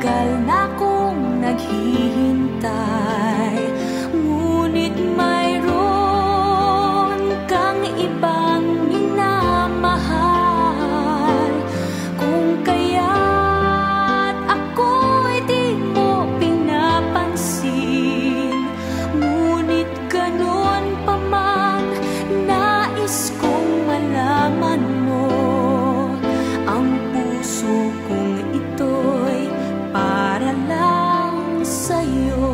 Matagal na kong naghihintay, ngunit mayroon kang ibang minamahal. Kung kaya't ako'y di mo pinapansin, ngunit ganun pa man, nais kong malaman mo ang puso kong ito'y para lang sa'yo.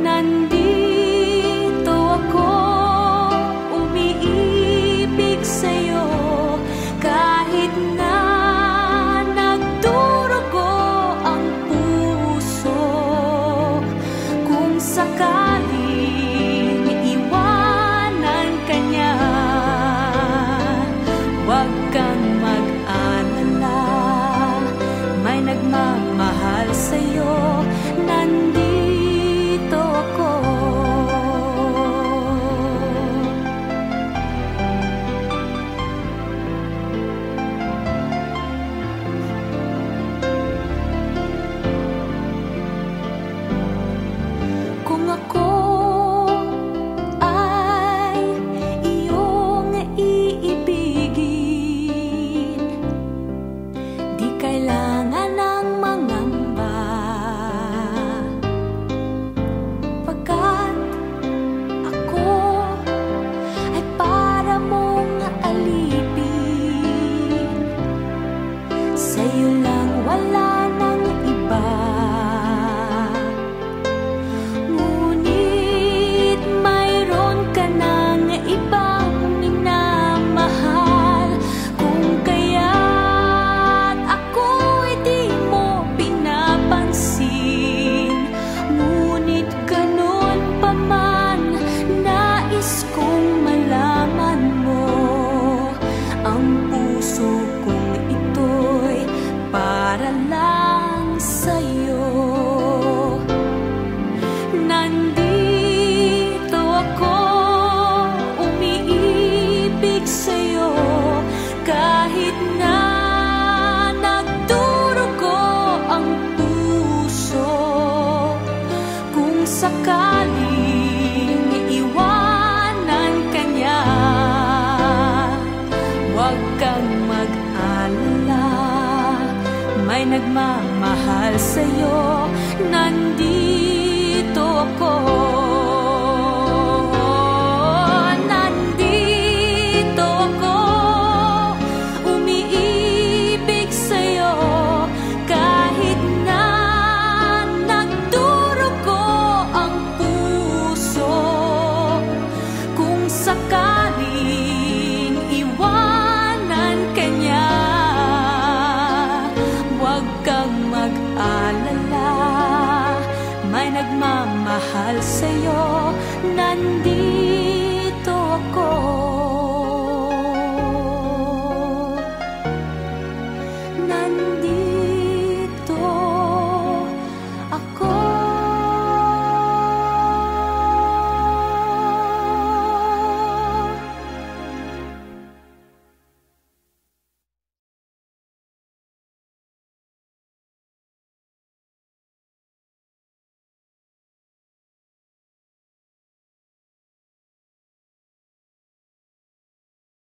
Nandito ako, umiibig sa'yo, kahit na nagdurugo ang puso. Kung sakaling iwanan ka niya, huwag kang mag-alala, may nagmamahal sa'yo. Nandito ako. Kung ako ay iyong iibigin, di kailangan ng mangamba, pagkat ako ay para mong alipin. Sa'yo lang, wala nang iba. Ngunit mayroon ka ng ibang minamahal. Kung kaya't ako'y di mo pinapansin, ngunit ganun pa man, nais kong malaman mo ang puso kong ito'y para lang sa'yo. Nandito ako, umiibig sa'yo, kahit na nagdurugo ang puso. Kung sakaling iwanan ka niya, huwag kang mag-alala, may nagmamahal sa'yo. Nandito ako. Nandito ako, umiibig sa'yo, kahit na nagdurugo ang puso. Kung sakaling iwanan ka niya, huwag kang mag-alala, may nagmamahal sa'yo. Nandito